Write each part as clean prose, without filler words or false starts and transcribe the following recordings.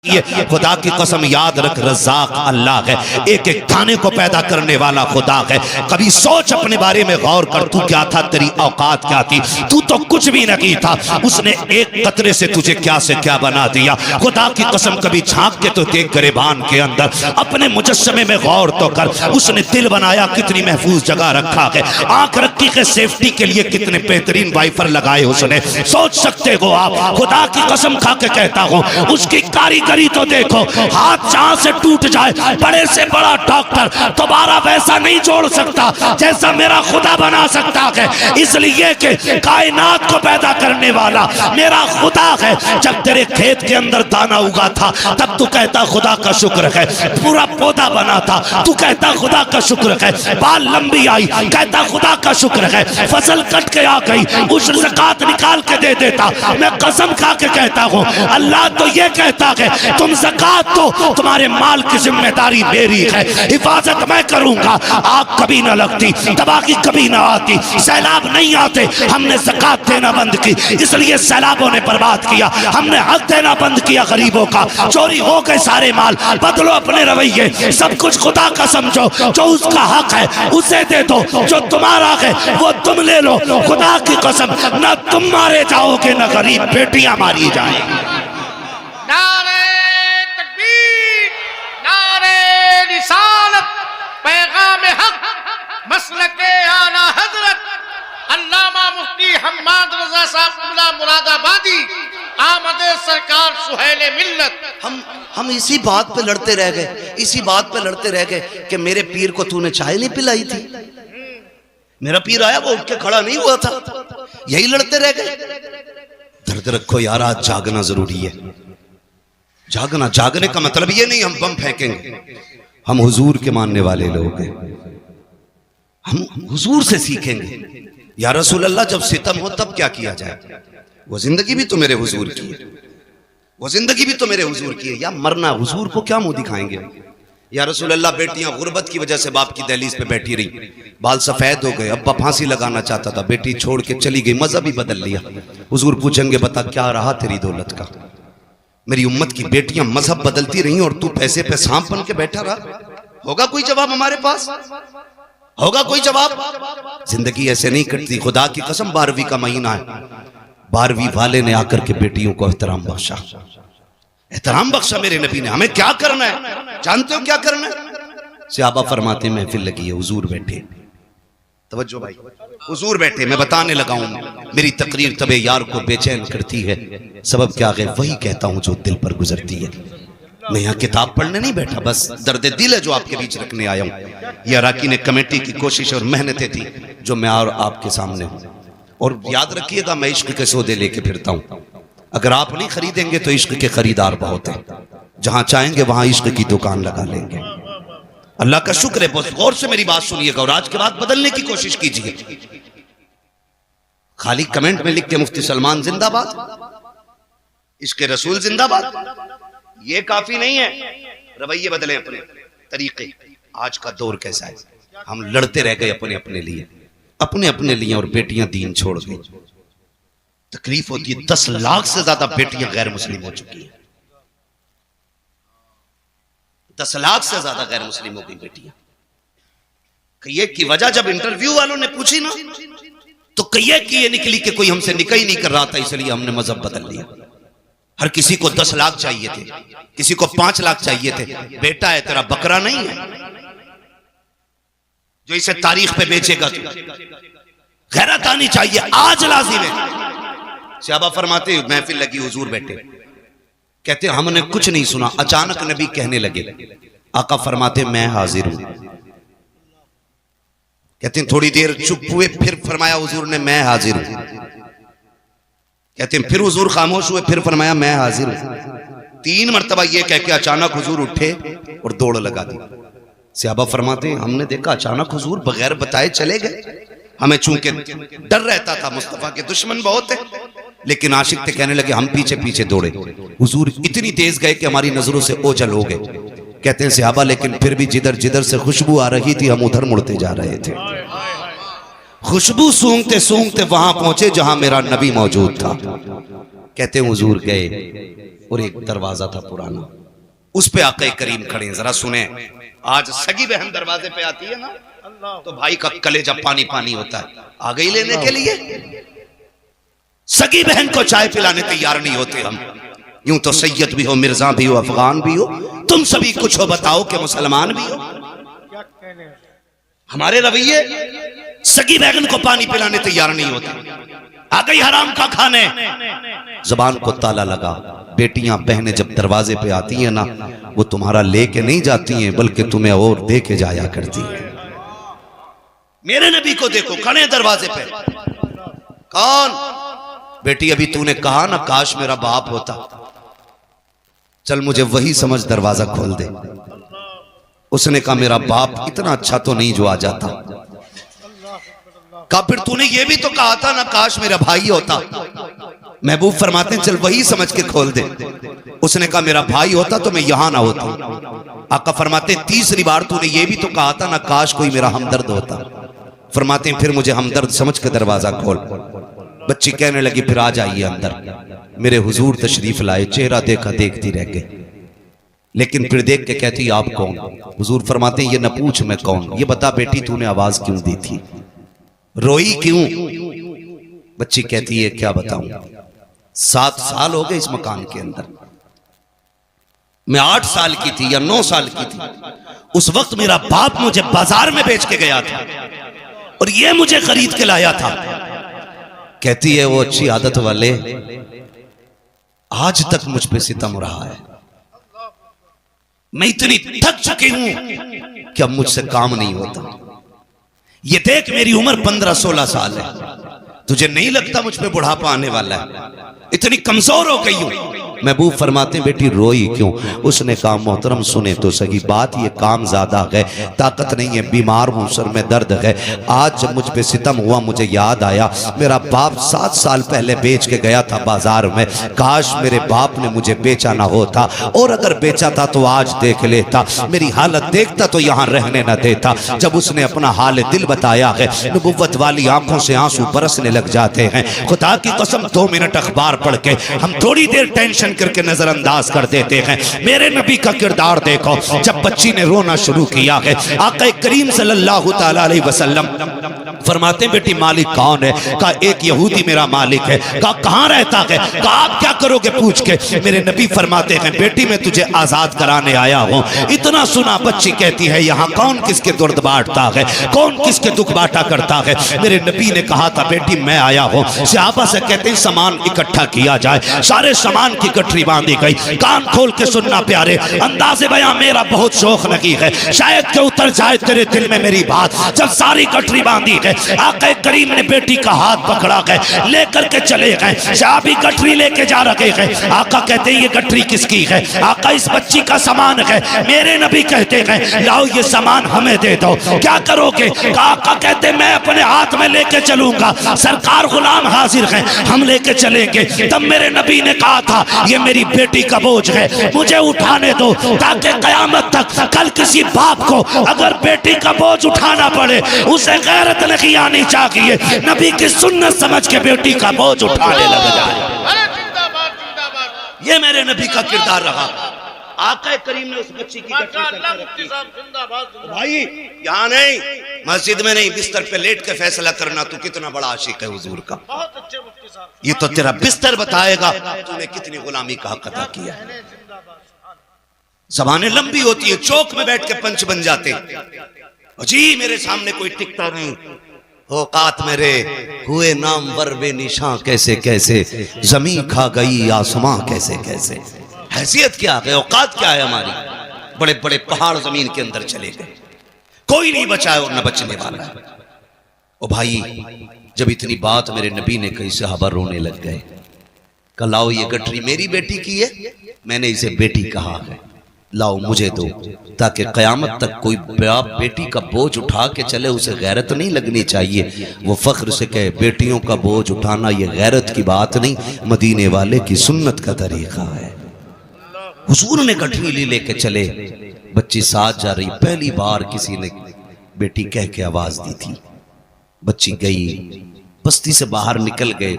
ये खुदा की कसम याद रख, रज़ाक अल्लाह है, एक एक दाने को पैदा करने वाला खुदा है। कभी सोच अपने बारे में गौर कर, तू क्या था, तेरी औकात क्या थी? तू तो कुछ भी नहीं था, उसने एक कतरे से तुझे क्या से क्या बना दिया। खुदा की कसम कभी झांक के तो देख गिरेबान के अंदर, अपने मुजस्समे में गौर तो कर, उसने दिल बनाया कितनी महफूज जगह रखा है, आंख रखी है सेफ्टी के लिए, कितने बेहतरीन वाइफर लगाए उसने। सोच सकते हो आप, खुदा की कसम खा के कहता हूँ, उसकी कारीगरी तो देखो, हाथ जहां से टूट जाए, बड़े से बड़ा डॉक्टर दोबारा वैसा नहीं जोड़ सकता जैसा मेरा खुदा बना सकता है। इसलिए कि कायनात को पैदा करने वाला मेरा खुदा है। जब तेरे खेत के अंदर दाना उगा था तब तू कहता खुदा का शुक्र है, पूरा पौधा बना था तू कहता खुदा का शुक्र है, बाल लंबी आई कहता खुदा का शुक्र है, फसल कट के आ गई उस ज़कात निकाल के दे देता। मैं कसम खा के कहता हूँ, अल्लाह तो ये कहता है तुम ज़कात दो, तुम्हारे माल की जिम्मेदारी मेरी है, हिफाजत मैं करूंगा। आग कभी ना लगती, तबाही कभी ना आती, सैलाब नहीं आते, हमने ज़कात देना बंद की, इसलिए सैलाबों ने बर्बाद किया। हमने हक देना बंद किया गरीबों का, चोरी हो गए सारे माल। बदलो अपने रवैये, सब कुछ खुदा का समझो, जो उसका हक है उसे दे दो, जो तुम्हारा है वो तुम ले लो। खुदा की कसम, ना तुम मारे जाओगे ना गरीब बेटियां मारी जाएंगी। नारे तकबीर, नारे रिसालत, पैगाम हक, मसलके आला हजरत अल्लामा मुफ्ती हम्माद रजा साहब मुरादाबादी, आमदे सरकार सुहेले मिल्लत। हम इसी बात पे लड़ते रह गए, इसी बात पे लड़ते रह गए कि मेरे पीर को तूने चाय नहीं पिलाई थी। मेरा पीर आया वो उठ के खड़ा नहीं हुआ था, यही लड़ते रह गए। दर्द रखो यार, आज जागना जरूरी है। जागना, जागने का मतलब ये नहीं हम बम फेंकेंगे, हम हुजूर के मानने वाले लोग हैं, हम हुजूर से सीखेंगे। या रसूल अल्लाह, जब सितम हो तब क्या किया जाए? वो जिंदगी भी तो मेरे हुजूर की है, वो जिंदगी भी तो मेरे हुजूर की है। या मरना, हुजूर को क्या मुंह दिखाएंगे? या रसूल अल्लाह, बेटियां गुर्बत की वजह से बाप की दहलीज पे बैठी रही, बाल सफेद हो गए, अब्बा फांसी लगाना चाहता था, बेटी छोड़ के चली गई, मजहब ही बदल लिया। हुजूर पूछेंगे बता क्या रहा तेरी दौलत का? मेरी उम्मत की बेटियां मजहब बदलती रही और तू पैसे पे सांप बन के बैठा रहा। होगा कोई जवाब हमारे पास? होगा कोई जवाब? जिंदगी ऐसे नहीं कटती। खुदा की कसम, 12वीं का महीना है, 12वीं वाले ने आकर के बेटियों को एहतराम बख्शा, एहतराम बख्शा मेरे नबी ने। हमें क्या करना है? जानते हो क्या करना है? सहाबा फरमाते महफिल लगी है, हुजूर बैठे, तवज्जो भाई, हुजूर बैठे, मैं बताने लगा हूं। मेरी तकरीर तबे यार को बेचैन करती है, सबब क्या है वही कहता हूं जो दिल पर गुजरती है। मैं यहाँ किताब पढ़ने नहीं बैठा, बस दर्द दिल है जो आपके बीच रखने आया हूँ। यह अराकीन कमेटी की कोशिश और मेहनतें थी जो मैं और आपके सामने हूँ। और याद रखिएगा, मैं इश्क के सौदे लेके फिरता हूँ। अगर आप नहीं खरीदेंगे तो इश्क के खरीदार बहुत हैं, जहां चाहेंगे वहां इश्क की दुकान लगा लेंगे। अल्लाह का शुक्र है, बहुत गौर से मेरी बात सुनिएगा और आज के बाद बदलने की कोशिश कीजिए। खाली कमेंट में लिख के मुफ्ती सलमान जिंदाबाद, इश्क रसूल जिंदाबाद, ये काफी नहीं है। रवैये बदले, अपने तरीके। आज का दौर कैसा है? हम लड़ते रह गए अपने अपने लिए, अपने अपने लिए, और बेटियां दीन छोड़ गई। तकलीफ होती है, 10 लाख से ज्यादा बेटियां गैर मुस्लिम हो चुकी हैं, 10 लाख से ज्यादा गैर मुस्लिम हो गई बेटियां। कहिए की वजह जब इंटरव्यू वालों ने पूछी ना, तो कहिए की ये निकली कि कोई हमसे निकाह ही नहीं कर रहा था, इसलिए हमने मजहब बदल लिया। हर किसी को 10 लाख चाहिए थे, किसी को 5 लाख चाहिए थे। बेटा है तेरा, बकरा नहीं है जो इसे तारीख पे बेचेगा। तू गैरत आनी चाहिए, आज लाजिम है। सहाबा फरमाते, महफिल लगी, हुजूर बैठे, कहते हमने कुछ नहीं सुना, अचानक नबी कहने लगे। आका फरमाते मैं हाजिर हूं। कहते हैं थोड़ी देर चुप हुए, फिर फरमाया हुजूर ने मैं हाजिर हूं। कहते हैं फिर हुजूर खामोश हुए, फिर फरमाया मैं हाजिर हूं। 3 मरतबा ये कह के अचानक हुजूर उठे और दौड़ लगा दी। सहाबा फरमाते हमने देखा अचानक हुजूर बगैर बताए चले गए। हमें चूंकि डर रहता था, मुस्तफा के दुश्मन बहुत है, लेकिन आशिक थे, कहने लगे हम पीछे पीछे दौड़े। हुजूर इतनी तेज गए कि हमारी नजरों से ओझल हो गए। कहते हैं सहाबा, लेकिन फिर भी जिधर जिधर से खुशबू आ रही थी हम उधर मुड़ते जा रहे थे। खुशबू सूंघते सूंघते वहां पहुंचे जहां मेरा नबी मौजूद था। कहते हैं हुजूर गए, और एक दरवाजा था पुराना, उस पे आका करीम खड़े हैं। जरा सुने, आज सगी बहन दरवाजे पे आती है ना तो भाई का कलेजा पानी पानी होता है। आ गई लेने के लिए, सगी बहन को चाय पिलाने तैयार नहीं होते हम। यूं तो सैयद भी हो, मिर्जा भी हो, अफगान भी हो, तुम सभी कुछ हो, बताओ कि मुसलमान भी हो। हमारे रवैये सगी बहन को पानी पिलाने तैयार नहीं होते। आ गई हराम का खाने, जबान को ताला लगा। बेटियां बहनें जब दरवाजे पे आती हैं ना, वो तुम्हारा लेके नहीं जाती हैं बल्कि तुम्हें और दे के जाया करती है। मेरे नबी को देखो खड़े दरवाजे पे। कौन? बेटी अभी तूने कहा ना काश मेरा बाप होता, चल मुझे वही समझ, दरवाजा खोल दे। उसने कहा मेरा बाप इतना अच्छा तो नहीं जो आ जाता। कहा फिर तूने ये भी तो कहा था ना काश मेरा भाई होता। महबूब फरमाते हैं चल वही समझ के खोल दे। उसने कहा मेरा भाई होता तो मैं यहां ना होता। आका फरमाते हैं तीसरी बार तूने ये भी तो कहा था ना काश कोई मेरा हमदर्द होता। फरमाते हैं फिर मुझे हमदर्द समझ के दरवाजा खोल। बच्ची कहने लगी फिर आ जाइए अंदर। मेरे हुजूर तशरीफ लाए, चेहरा देखा देखती रह गए, लेकिन फिर देख के कहती आप कौन? हुजूर फरमाते हैं ये न पूछ मैं कौन, ये बता बेटी तूने आवाज क्यों दी थी, रोई क्यों? बच्ची कहती है क्या बताऊं, 7 साल हो गए इस मकान के अंदर। मैं 8 साल की थी या 9 साल की थी, उस वक्त मेरा बाप मुझे बाजार में बेच के गया था और ये मुझे खरीद के लाया था। कहती है वो अच्छी आदत वाले आज तक मुझ पे सितम रहा है। मैं इतनी थक चुकी हूं कि अब मुझसे काम नहीं होता। ये देख मेरी उम्र 15-16 साल है, तुझे नहीं लगता मुझ पे बुढ़ापा आने वाला है? इतनी कमजोर हो गई हूं। महबूब फरमाते बेटी रोई क्यों? उसने कहा मोहतरम सुने तो सही बात, ये काम ज्यादा है, ताकत नहीं है, बीमार हूं, सर में दर्द है। आज जब मुझ पे सितम हुआ मुझे याद आया मेरा बाप 7 साल पहले बेच के गया था बाजार में। काश मेरे बाप ने मुझे बेचा ना होता, और अगर बेचा था तो आज देख लेता, मेरी हालत देखता तो यहाँ रहने न देता। जब उसने अपना हाल दिल बताया है, नबुव्वत वाली आंखों से आंसू बरसने लग जाते हैं। खुदा की कसम 2 मिनट अखबार पढ़ के हम थोड़ी देर टेंशन करके नजरअंदाज कर देते हैं। मेरे नबी का किरदार देखो, जब बच्ची ने रोना शुरू किया है, आका करीम सल्लल्लाहु तआला अलैहि वसल्लम फरमाते बेटी मालिक कौन है? कहा एक यहूदी मेरा मालिक है। कहा कहां रहता है? कहा आप क्या करोगे पूछ के? मेरे नबी फरमाते हैं बेटी मैं तुझे आजाद कराने आया हूं। इतना सुना बच्ची कहती है यहाँ कौन किसके दर्द बांटता है, कौन किसके दुख बांटा करता है? मेरे नबी ने कहा था बेटी मैं आया हूं। सहाबा से कहते हैं सामान इकट्ठा किया जाए। सारे सामान की गठरी बांधी गई। कान खोल के सुनना प्यारे, अंदाज़े बयां मेरा बहुत शौक लगी है, शायद के उतर जाए तेरे दिल में मेरी बात। जब सारी गठरी बांधी है, आका करीम ने बेटी का हाथ पकड़ा गए, लेकर के चले गए। साहबी गठरी लेके जा रहे हैं। आका कहते हैं ये गठरी किसकी है? आका इस बच्ची का सामान है। मेरे नबी कहते हैं लाओ ये सामान हमें दे दो। क्या करोगे? आका कहते मैं अपने हाथ में लेके चलूंगा, सरकार गुलाम हाजिर है, हम लेके चलेंगे। तब मेरे नबी ने कहा था ये मेरी बेटी का बोझ है, मुझे उठाने दो, ताकि कयामत तक कल किसी बाप को अगर बेटी का बोझ उठाना पड़े उसे गैरत नहीं आनी चाहिए, नबी की सुन्नत समझ के बेटी का बोझ उठाने लग जाए। ये मेरे नबी का किरदार रहा। आका करीम ने उस बच्ची की भाई यहाँ नहीं, मस्जिद में नहीं, बिस्तर पे लेट के फैसला करना तू कितना बड़ा आशिक है हुजूर का। ये तो तेरा बिस्तर बताएगा तूने कितनी गुलामी का हक अदा किया है। ज़बानें लंबी होती है, चौक में बैठ के पंच बन जाते। जी मेरे सामने कोई टिकता नहीं, औकात मेरे हुए नाम वर बेनिशां कैसे कैसे, जमीन खा गई आसमां कैसे कैसे। हैसियत क्या है, औकात क्या है हमारी? बड़े बड़े पहाड़ जमीन के अंदर चले गए, कोई नहीं बचा है और न बचने वाला है। ओ भाई जब इतनी बात मेरे नबी ने कही सहाबा रोने लग गए। कहा लाओ ये गठरी मेरी बेटी की है, मैंने इसे बेटी कहा है, लाओ मुझे दो, ताकि कयामत तक कोई बाप बेटी का बोझ उठा के चले उसे गैरत नहीं लगनी चाहिए। वो फख्र से कहे बेटियों का बोझ उठाना ये गैरत की बात नहीं, मदीने वाले की सुन्नत का तरीका है। हुजूर ने गठरी लेके चले, बच्ची साथ जा रही। पहली बार किसी ने बेटी कह के आवाज दी थी। बच्ची गई, बस्ती से बाहर निकल गए।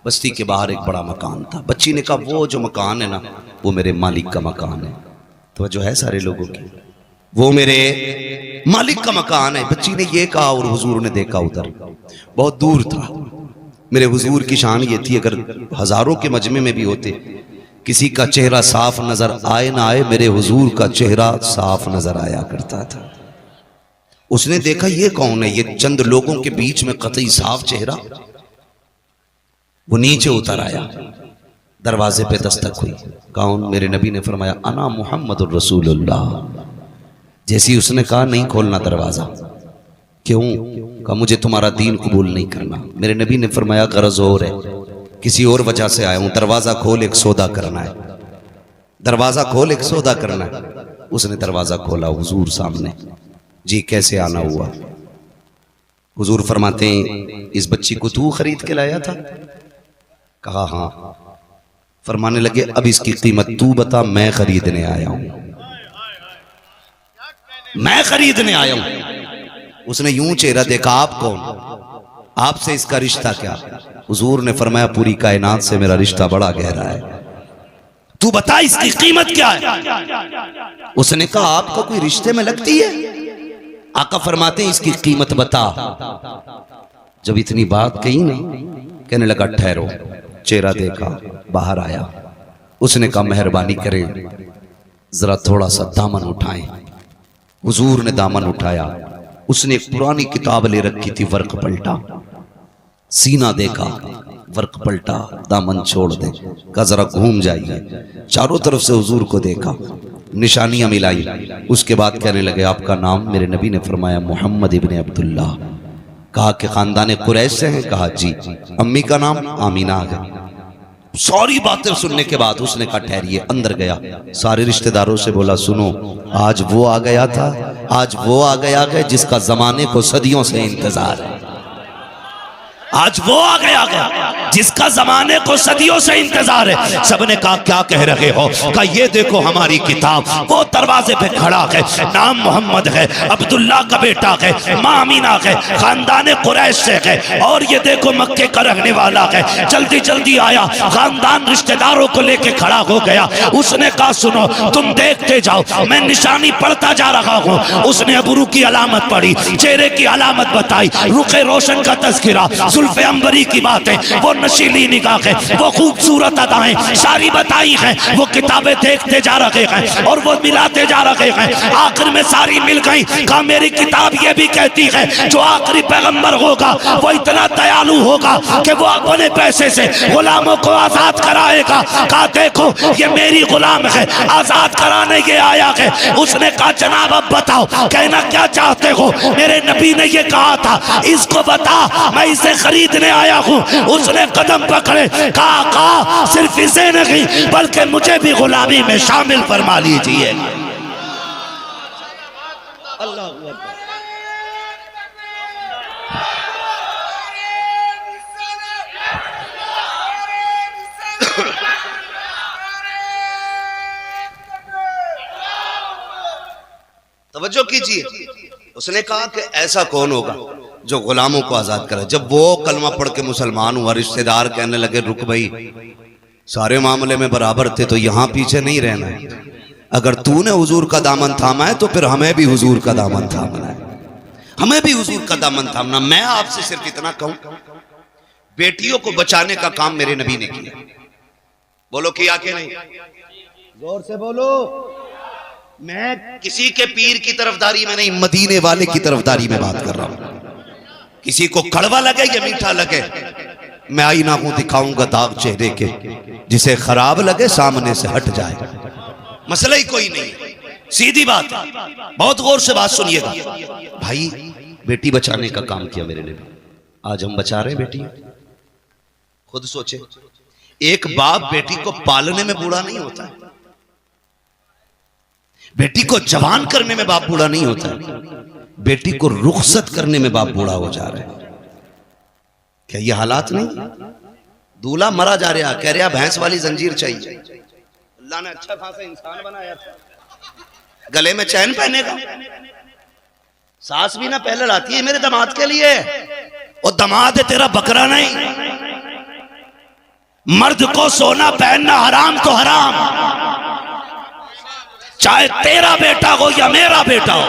बस्ती के बाहर एक बड़ा मकान था। बच्ची ने कहा वो जो मकान है ना, वो मेरे मालिक का मकान है। तो जो है सारे लोगों की, वो मेरे मालिक का मकान है। बच्ची ने ये कहा और हुजूर ने देखा उधर बहुत दूर था। मेरे हुजूर की शान ये थी, अगर हजारों के मजमे में भी होते, किसी का चेहरा साफ नजर आए ना आए, मेरे हुजूर का चेहरा साफ नजर आया करता था। उसने देखा ये कौन है, ये चंद लोगों के बीच में कतई साफ चेहरा। वो नीचे उतर आया, दरवाजे पे दस्तक हुई। कौन? मेरे नबी ने फरमाया अना मुहम्मदुर रसूलुल्लाह। जैसी उसने कहा नहीं खोलना दरवाजा। क्यों? कहा मुझे तुम्हारा दीन कबूल नहीं करना। मेरे नबी ने फरमाया गरज और है, किसी और वजह से आया हूं, दरवाजा खोल एक सौदा करना है। दरवाजा खोल एक सौदा करना है। उसने दरवाजा खोला, हुजूर सामने। जी कैसे आना हुआ? हुजूर फरमाते हैं इस बच्ची को तू खरीद के लाया था? कहा हाँ। फरमाने लगे अब इसकी कीमत तू बता, मैं खरीदने आया हूं, मैं खरीदने आया हूं। उसने यूं चेहरा देखा, आप कौन? आपसे इसका रिश्ता क्या? हुजूर ने फरमाया पूरी कायनात से मेरा रिश्ता बड़ा गहरा है, तू बता इसकी कीमत क्या है? उसने कहा आपका कोई रिश्ते में लगती है? आका फरमाते हैं इसकी कीमत बता। जब इतनी बात कही ना, कहने लगा ठहरो। चेहरा देखा, बाहर आया। उसने कहा मेहरबानी करें जरा थोड़ा सा दामन उठाएं। हुजूर ने दामन उठाया। उसने एक पुरानी किताब ले रखी थी, वर्क पलटा। सीना देखा, वर्क पलटा, दामन छोड़ दे। कहा जरा घूम जाइए। चारों तरफ से हुजूर को देखा, निशानियां मिलाई। उसके बाद कहने लगे आपका नाम? मेरे नबी ने फरमाया मोहम्मद इब्ने अब्दुल्ला। कहा कि खानदान कुरैश से हैं? कहा जी। अम्मी का नाम? आमीना है। सारी बातें सुनने के बाद उसने कहा ठहरिए। अंदर गया, सारे रिश्तेदारों से बोला सुनो, आज वो आ गया था, आज वो आ गया है जिसका जमाने को सदियों से इंतजार है। आज वो आ गया जिसका जमाने को सदियों से इंतजार है। सबने कहा क्या कह रहे हो? कहा ये देखो हमारी किताब। वो दरवाजे पे खड़ा है, नाम मोहम्मद है, अब्दुल्ला का बेटा है, माँ अमीना है, खानदान कुरैश से है, और ये देखो मक्के का रहने वाला है। जल्दी जल्दी आया, खानदान रिश्तेदारों को लेके खड़ा हो गया। उसने कहा सुनो तुम देखते जाओ, मैं निशानी पढ़ता जा रहा हूँ। उसने अबरू की अलामत पढ़ी, चेहरे की अलामत बताई, रुखे रोशन का तज़किरा, जुल्फ़े अंबरी की बातें, वो नशीली निगाहें, वो खूबसूरत अदाएं सारी बताई हैं। वो किताबें देखते जा रहे हैं और वो मिलाते जा रहे हैं। आखिर में सारी मिल गई। कहा मेरी किताब ये भी कहती है जो आखिरी पैगंबर होगा वो इतना दयालु होगा कि वो अपने पैसे से गुलामों को आजाद कराएगा। कहा देखो ये मेरी गुलाम है, आजाद कराने ये आया है। उसने कहा जनाब अब बताओ कहना क्या चाहते हो? मेरे नबी ने ये कहा था इसको बता, मैं इसे खरीदने आया हूँ। उसने कदम पकड़े, कहा सिर्फ इसे नहीं बल्कि मुझे भी गुलामी में शामिल फरमा लीजिए। अल्लाह तवज्जो कीजिए। उसने कहा कि ऐसा कौन होगा जो गुलामों को आजाद करे। जब वो कलमा पढ़ के मुसलमान हुआ, रिश्तेदार कहने लगे रुक भाई, सारे मामले में बराबर थे तो यहां पीछे नहीं रहना है। अगर तूने हुजूर का दामन थामा है तो फिर हमें भी हुजूर का दामन थामना है, हमें भी हुजूर का दामन थामना। मैं आपसे सिर्फ इतना कहूं, बेटियों को बचाने का काम मेरे नबी ने किया। बोलो किया कि नहीं? जोर से बोलो। मैं किसी के पीर की तरफदारी में नहीं, मदीने वाले की तरफदारी में बात कर रहा हूं। किसी को कड़वा लगे या मीठा लगे, मैं आईना हूं, दिखाऊंगा दाग चेहरे के, जिसे खराब लगे सामने से हट जाए। मसला ही कोई नहीं, सीधी बात है। बहुत गौर से बात सुनिएगा भाई। बेटी बचाने का काम किया मेरे ने, आज हम बचा रहे बेटी। खुद सोचे, एक बाप बेटी को पालने में बूढ़ा नहीं होता है, बेटी को जवान करने में बाप बूढ़ा नहीं होता है, बेटी को रुखसत करने में बाप बूढ़ा हो जा रहा है। क्या ये हालात नहीं? दूल्हा मरा जा रहा, कह रहा भैंस वाली जंजीर चाहिए। अल्लाह ने अच्छा खासा इंसान बनाया था, गले में चैन पहनेगा। सास भी ना पहले लाती है मेरे दामाद के लिए, और दमाद है तेरा बकरा नहीं। मर्द को सोना पहनना हराम तो हराम, चाहे तेरा बेटा हो या मेरा बेटा हो।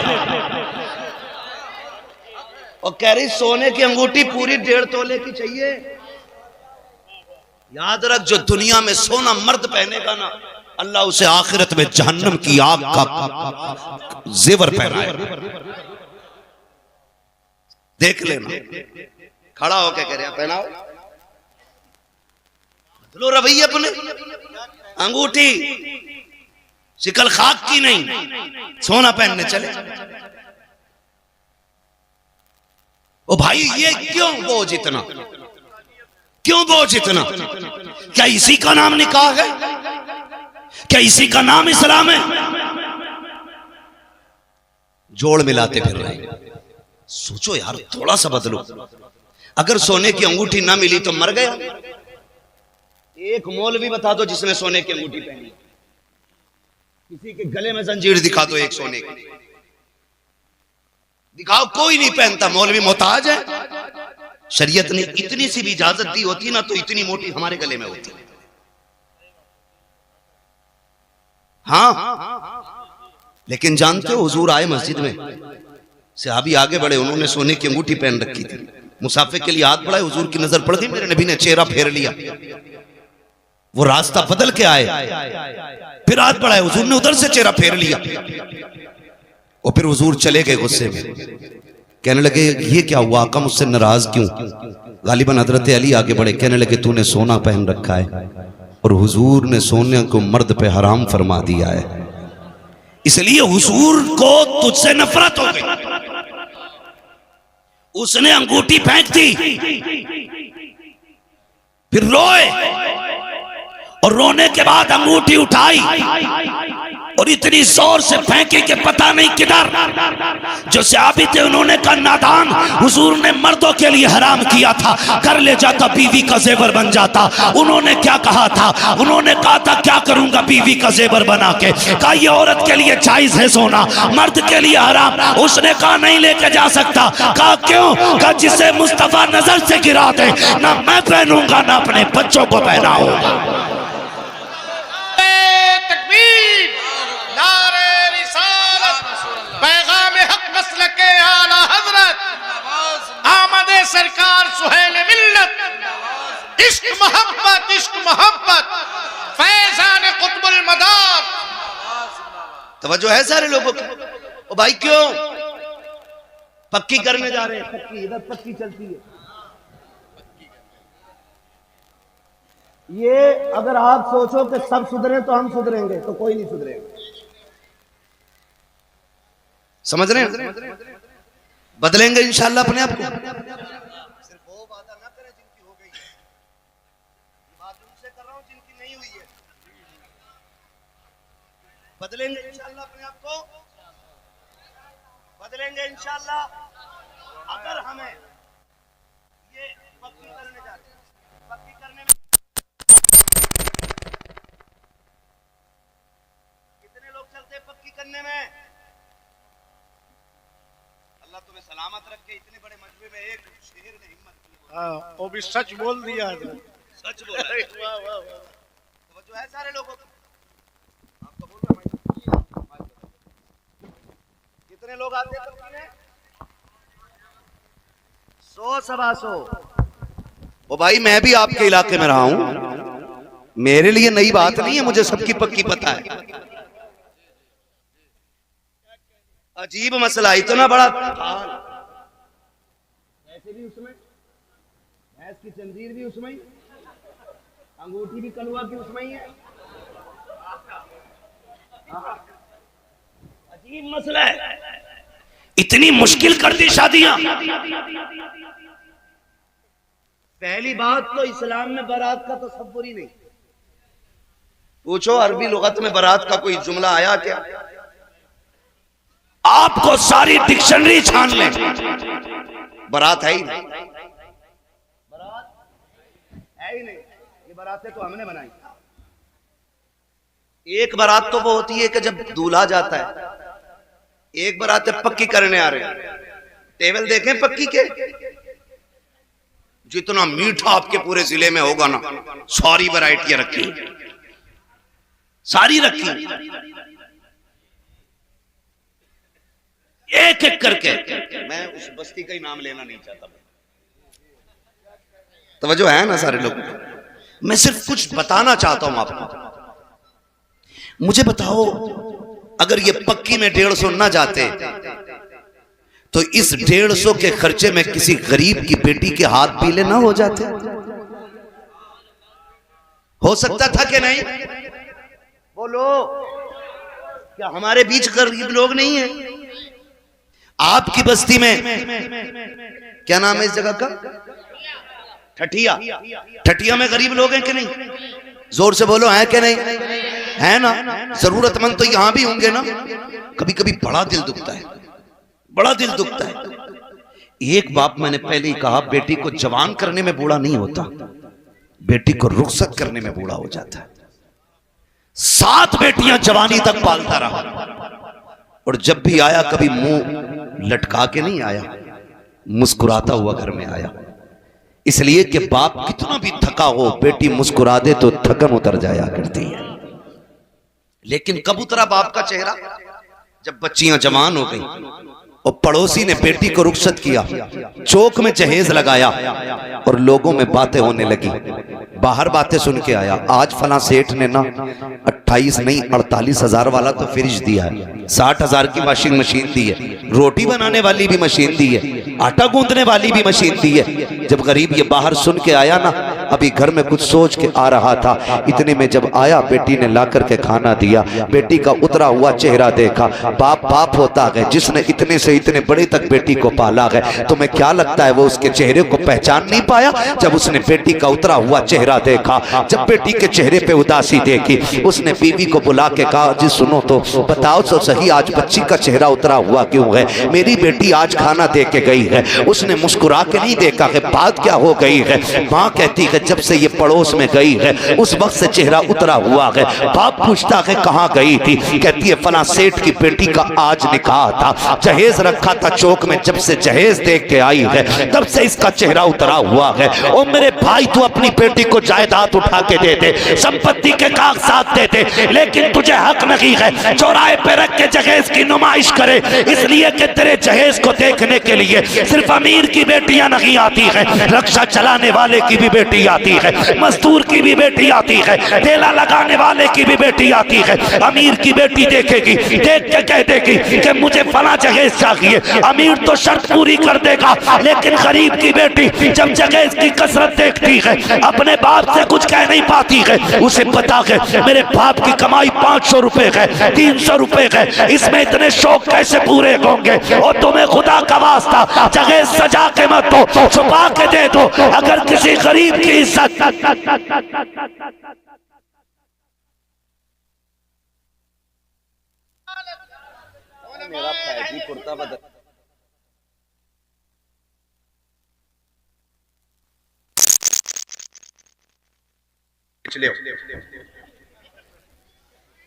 और कह रही सोने की अंगूठी पूरी 1.5 तोले की चाहिए। याद रख, जो दुनिया में सोना मर्द पहनेगा ना, अल्लाह उसे आखिरत में जहन्नम की आग का जेवर पहनाए। देख लेना, खड़ा होकर कह रहे हैं पहनाओ, लो रवैये अपने। अंगूठी शिकल खाक की नहीं, सोना पहनने चले। ओ भाई ये क्यों बोझ इतना, क्यों बोझ इतना? क्या इसी का नाम निकाह है? क्या इसी का नाम इस्लाम है? जोड़ मिलाते फिर रहे। सोचो यार, थोड़ा सा बदलो। अगर सोने की अंगूठी ना मिली तो मर गया। एक मौलवी बता दो जिसने सोने की अंगूठी पहनी, किसी के गले में जंजीर दिखा दो एक सोने की, दिखाओ। कोई नहीं पहनता, मौलवी मोहताज है। शरीयत ने इतनी सी भी इजाजत दी होती ना तो इतनी मोटी हमारे गले में होती। हाँ, लेकिन जानते हो हुजूर आए मस्जिद में, सहाबी आगे बढ़े, उन्होंने सोने की अंगूठी पहन रखी थी। मुसाफिर के लिए हाथ बढ़ाए, हुजूर की नजर पड़ गई, मेरे नबी ने चेहरा फेर लिया। वो रास्ता बदल के आए, फिर हाथ बढ़ाए, हुजूर ने उधर से चेहरा फेर लिया। और फिर हुजूर चले गए गुस्से में, कहने लगे ये क्या हुआ आका, मुझसे नाराज क्यों? गालिबन हजरत अली आगे बढ़े, कहने लगे तूने सोना पहन रखा है और हुजूर ने सोने को मर्द पे हराम फरमा दिया है, इसलिए हुजूर को तुझसे नफरत हो गई। उसने अंगूठी फेंक दी, फिर रोए और रोने के बाद अंगूठी उठाई और इतनी जोर से फेंकी कि पता नहीं किधर। जो सहाबी थे उन्होंने कहा नादान, हुजूर ने मर्दों के लिए हराम किया था, कर ले जाता बीवी का जेवर बन जाता। उन्होंने क्या कहा था? उन्होंने कहा था क्या करूंगा बीवी का जेवर बना के? कहा ये औरत के लिए जायज है सोना, मर्द के लिए हराम। उसने कहा नहीं लेके जा सकता। कहा क्यों? कहा जिसे मुस्तफा नजर से गिरा दे ना मैं पहनूंगा ना अपने बच्चों को पहनाऊंगा। सरकार सुहेल मिल्लत, इश्क मोहब्बत फैजान कुतुबुल मदार। तवज्जो है सारे लोगों की। ओ भाई क्यों पक्की करने जा रहे हैं? पक्की इधर पक्की चलती है। ये अगर आप सोचो कि सब सुधरे तो हम सुधरेंगे, तो कोई नहीं सुधरेगा। समझ रहे हैं? बदलेंगे इंशाल्लाह अपने आप को। सिर्फ वो वादा ना करें जिनकी हो गई है, बात उनसे कर रहा हूं जिनकी नहीं हुई है। बदलेंगे इंशाल्लाह अपने आप को, बदलेंगे इंशाल्लाह। अगर हमें ये पक्की करने जाते हैं, पक्की करने में कितने लोग चलते हैं पक्की करने में? अल्लाह तुम्हें सलामत रखे। इतने बड़े मजमे में एक शेर ने हिम्मत की। हाँ, वो भी सच बोल दिया है। सच बोला है। वाह वाह वाह। तो जो है सारे लोगों को आपको बोल रहा हूं, कितने लोग आते हैं पक्की में? 100 सवा 100। ओ भाई मैं भी आपके इलाके में रहा हूं, मेरे लिए नई बात नहीं है, मुझे सबकी पक्की पता है। अजीब मसला, इतना बड़ा ऐसे भी उसमें, भैंस की जंजीर भी उसमें ही, अंगूठी भी कलुआ की उसमें ही है। अजीब मसला है, इतनी मुश्किल कर दी शादियां। पहली बात तो इस्लाम में बारात का तसव्वुर ही नहीं। पूछो अरबी लुगत में बारात का कोई जुमला आया क्या? आपको सारी डिक्शनरी छान ले, बारात है ही नहीं, बारात है ही नहीं। ये बारातें तो हमने बनाई। एक बारात तो वो होती है कि जब दूल्हा जाता है, एक बारात पक्की करने आ रहे हैं। टेबल देखें पक्की के, जितना मीठा आपके पूरे जिले में होगा ना, सारी वैरायटियां रखी, सारी रखी, एक एक करके। मैं उस बस्ती का ही नाम लेना नहीं चाहता, तवज्जो है ना सारे लोग। मैं सिर्फ कुछ बताना चाहता हूं आपको। मुझे बताओ, अगर ये पक्की में 150 ना जाते तो इस 150 के खर्चे में किसी गरीब की बेटी के हाथ पीले ना हो जाते? हो सकता था कि नहीं? बोलो, क्या हमारे बीच गरीब लोग नहीं है? आपकी बस्ती में क्या नाम है इस जगह का? ठठिया। ठठिया में गरीब लोग हैं कि नहीं? जोर से बोलो, है कि नहीं? है ना? जरूरतमंद तो यहां भी होंगे ना। कभी कभी बड़ा दिल दुखता है, बड़ा दिल दुखता है। एक बाप मैंने पहले ही कहा, बेटी को जवान करने में बूढ़ा नहीं होता, बेटी को रुखसत करने में बूढ़ा हो जाता है। 7 बेटियां जवानी तक पालता रहा, और जब भी आया कभी मुंह लटका के नहीं आया, मुस्कुराता हुआ घर में आया। इसलिए कि बाप कितना भी थका हो, बेटी मुस्कुरा दे तो थकन उतर जाया करती है। लेकिन कब उतरा बाप का चेहरा? जब बच्चियां जवान हो गई और पड़ोसी ने बेटी को रुखसत किया, चौक में जहेज लगाया और लोगों में बातें होने लगी। बाहर बातें सुन के आया, आज फला सेठ ने ना 28 नहीं 48 हजार वाला तो फ्रिज दिया है, 60 हजार की वॉशिंग मशीन दी है, रोटी बनाने वाली भी मशीन दी है, आटा गूंदने वाली भी मशीन दी है। जब गरीब ये बाहर सुन के आया ना, अभी घर में कुछ सोच के आ रहा था, इतने में जब आया बेटी ने ला करके खाना दिया, बेटी का उतरा हुआ चेहरा देखा। बाप बाप होता है जिसने इतने से इतने बड़े तक बेटी को पाला है। तुम्हें क्या लगता है वो उसके चेहरे को पहचान नहीं पाया? जब उसने बेटी का उतरा हुआ चेहरा देखा, जब बेटी के चेहरे पे उदासी देखी, उसने बीवी को बुला के कहा, जी सुनो तो बताओ तो सही, आज बच्ची का चेहरा उतरा हुआ क्यों है? मेरी बेटी आज खाना दे के गई है। उसने मुस्कुरा के नहीं देखा कि बात क्या हो गई है। माँ कहती है जब से ये पड़ोस में गई है उस वक्त से चेहरा उतरा हुआ है। बाप पूछता है कहाँ गई थी? कहती है फला सेठ की बेटी का आज निकाह था, जहेज रखा था चौक में, जब से जहेज देख के आई है तब से इसका चेहरा उतरा हुआ है। ओ मेरे भाई, तू अपनी बेटी को जायदाद उठा के दे दे, संपत्ति के कागजात दे दे, लेकिन तुझे हक नहीं है चौराहे पे रख के जहेज की नुमाइश करे। इसलिए कि तेरे जहेज को देखने के लिए सिर्फ अमीर की बेटियां नहीं आती है, रक्षा चलाने वाले की भी बेटी आती है, मजदूर की भी बेटी आती है, ठेला लगाने वाले की भी बेटी आती है। अमीर की बेटी देखेगी, देख के कह देगी कि मुझे फला जहेज चाहिए। अमीर तो शर्त पूरी कर देगा, लेकिन गरीब की बेटी जब जहेज की कसरत देखती है अपने बाप से कुछ कह नहीं पाती है। उसे पता है मेरे बाप की कमाई 500 रुपए है, 300 रुपए है, इसमें इतने शौक कैसे पूरे होंगे? और तुम्हें खुदा का वास्ता जहेज सजा के मत दो, छुपा के दे दो। अगर किसी गरीब की इज्जत मेरा फैजी कुर्ता बदल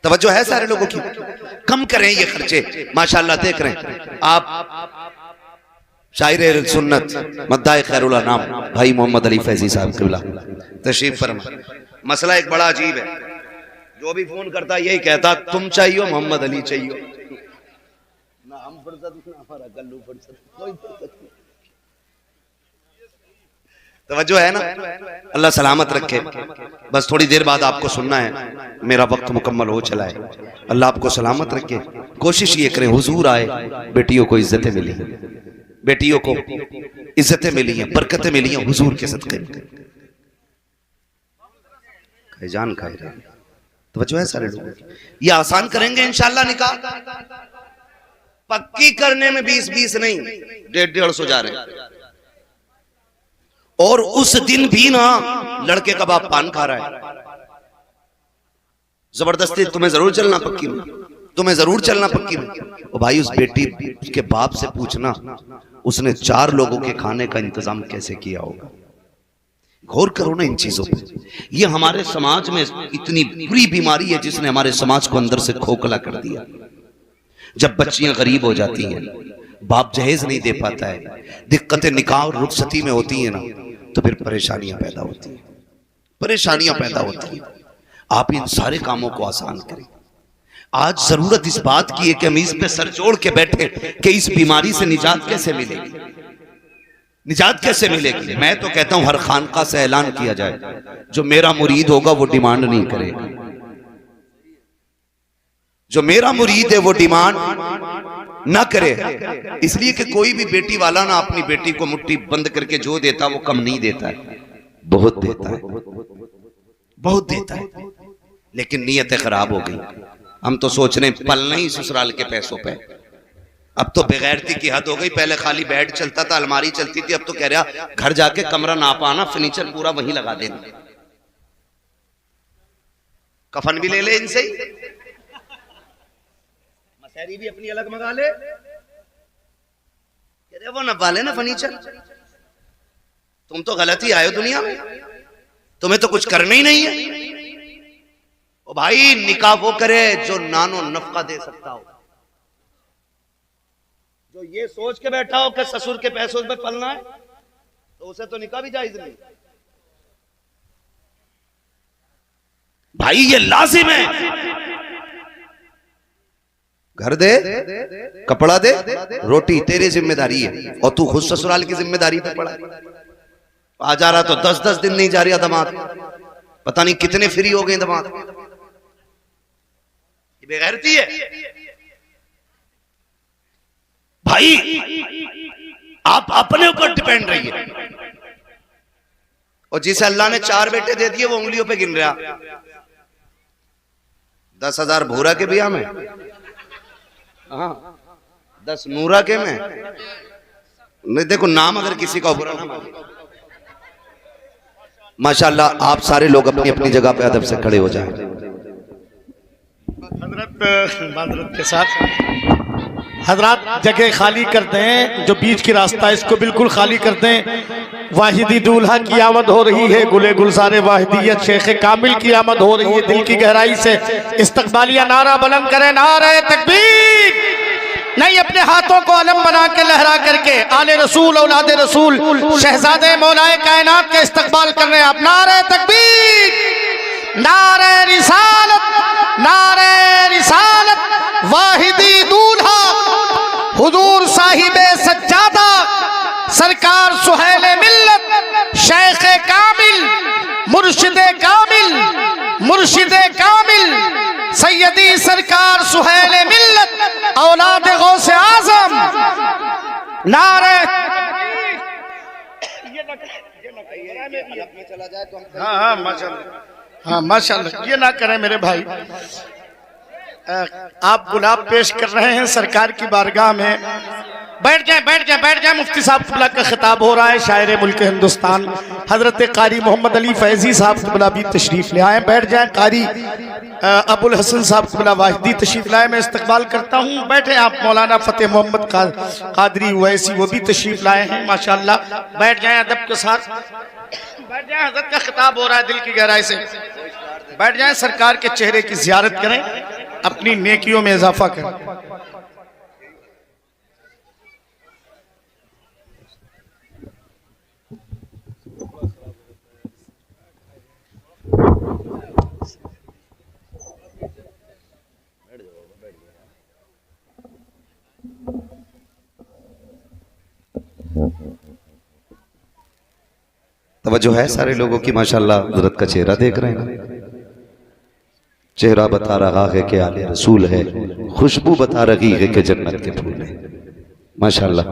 तवज्जो है सारे लोगों की? कम करें ये खर्चे। माशाल्लाह देख रहे हैं आप, शायर सुन्नत मद्दाए खैरुल नाम भाई मोहम्मद अली फैजी साहब किबला तशरीफ फरमा। मसला एक बड़ा अजीब है, जो भी फोन करता यही कहता तुम चाहिए मोहम्मद अली चाहिए, ना हम फुर्सत ना हमारा गल्लू फुर्सत, कोई फुर्सत नहीं। तवज्जो है ना? अल्लाह सलामत रखे। बस थोड़ी देर बाद आपको सुनना है, मेरा वक्त मुकम्मल हो चला है। अल्लाह आपको सलामत रखे। कोशिश ये करें हुजूर आए, बेटियों को इज्जतें मिली, बेटियों को इज्जतें मिली हैं, बरकतें मिली हैं हुजूर के सदक़े में। जान खाए तवज्जो है सारे लोग। ये आसान करेंगे इंशाअल्लाह निकाह, पक्की करने में 20-20 नहीं 150-150 जा रहे हैं। और उस दिन भी ना लड़के का बाप पान खा रहा है। जबरदस्ती तुम्हें जरूर चलना पक्की में, तुम्हें जरूर चलना पक्की में। और भाई उस बेटी के बाप से पूछना उसने 4 लोगों के खाने का इंतजाम कैसे किया होगा। गौर करो ना इन चीजों पे। ये हमारे समाज में इतनी बुरी बीमारी है जिसने हमारे समाज को अंदर से खोखला कर दिया। जब बच्चियां गरीब हो जाती हैं, बाप जहेज नहीं दे पाता है, दिक्कतें निकाह और रुखसती में होती है ना, तो फिर परेशानियां पैदा होती हैं, परेशानियां पैदा होती हैं। आप इन सारे कामों को आसान करें। आज जरूरत इस बात की है कि हम इस पे सर जोड़ के बैठे कि इस बीमारी से निजात कैसे मिलेगी, निजात कैसे मिलेगी। मैं तो कहता हूं हर खानका से ऐलान किया जाए, जो मेरा मुरीद होगा वो डिमांड नहीं करेगा, जो मेरा मुरीद है वो डिमांड ना करे। इसलिए कि कोई भी बेटी वाला ना अपनी बेटी को मुट्ठी बंद करके जो देता वो कम नहीं देता है, बहुत देता है, बहुत देता है। लेकिन नीयतें खराब हो गई। हम तो सोच रहे हैं पलना ही ससुराल के पैसों पे। अब तो बेगैरती की हद हो गई। पहले खाली बेड चलता था, अलमारी चलती थी, अब तो कह रहा घर जाके कमरा ना पाना, फर्नीचर पूरा वहीं लगा देना, कफन भी ले ले इनसे ही, मसहरी भी अपनी अलग मंगा ले, कह रहे वो न वाले ना फर्नीचर। तुम तो गलत ही आए हो दुनिया में, तुम्हें तो कुछ करना ही नहीं है। ओ भाई, निकाह वो करे जो नानो नफका दे सकता हो। जो ये सोच के बैठा हो कि ससुर के पैसों पे पलना है, तो उसे तो निकाह भी जायज नहीं। भाई ये लाजिम है, घर दे, कपड़ा दे, रोटी तेरी जिम्मेदारी है, और तू खुद ससुराल की जिम्मेदारी पे पड़ा। आ जा रहा तो 10-10 दिन नहीं जा रहा दामाद, पता नहीं कितने फ्री हो गए दामाद। ये बेगैरती है भाई। आप अपने ऊपर डिपेंड रहिए। और जिसे अल्लाह ने 4 बेटे दे दिए वो उंगलियों पे गिन रहा। 10,000 भूरा के बिया में, हाँ 10 नूरा के में। नहीं देखो नाम अगर किसी का बुरा ना माने। माशाल्लाह, आप सारे लोग अपनी अपनी जगह पे अदब से खड़े हो जाएं। मादरत के साथ हजरात जगह खाली कर दें, जो बीच की रास्ता इसको बिल्कुल खाली कर दें। वाहिदी दूल्हा की आमद हो रही है, गुले गुलसारे वाहिदियत शेख कामिल की आमद हो रही है। दिल की गहराई से इस्तकबालिया नारा बुलंद करें, नारे तकबीर। नहीं, अपने हाथों को अलम बना के लहरा करके आले रसूल औलादे रसूल शहजादे मौलाए कायनात के इस्तकबाल कर रहे हैं आप। नारे तकबीर, नारे रिसालत, नारे रिसालत। वाहिदी दूल्हा हुजूर साहिबे सज्जादा सरकार सुहेले मिल्लत शेख कामिल मुर्शिदे कामिल, मुर्शिदे कामिल सैयदी सरकार सुहेले मिल्लत औलाद गौसे आजम। नारे हाँ माशाल्लाह, हाँ माशाल्लाह, ये ना करें मेरे भाई। आप गुलाब पेश कर रहे हैं सरकार की बारगाह में। बैठ जाए, बैठ जाए, बैठ जाए। मुफ्ती साहब क़िबला का खिताब हो रहा है। शायर मुल्क हिंदुस्तान हजरत कारी मोहम्मद अली फैजी साहब क़िबला भी तशरीफ ले आए। बैठ जाए। कारी अबुल हसन साहब क़िबला वाहिदी तशरीफ लाए। मैं इस्तकबाल करता हूँ, बैठे आप। मौलाना फ़तेह मोहम्मद कादरी वैसी वो भी तशरीफ लाए हैं माशाल्लाह। बैठ जाए अदब के साथ, बैठ जाए। हजरत का खिताब हो रहा है, दिल की गहराई से बैठ जाए। सरकार के चेहरे की ज़ियारत करें, अपनी नेकियों में इजाफा करें। तवज्जो है सारे लोगों की माशाल्लाह। हजरत का चेहरा देख रहे हैं, चेहरा बता रहा है कि आले रसूल है, खुशबू बता रही है कि जन्नत के फूल है माशाल्लाह।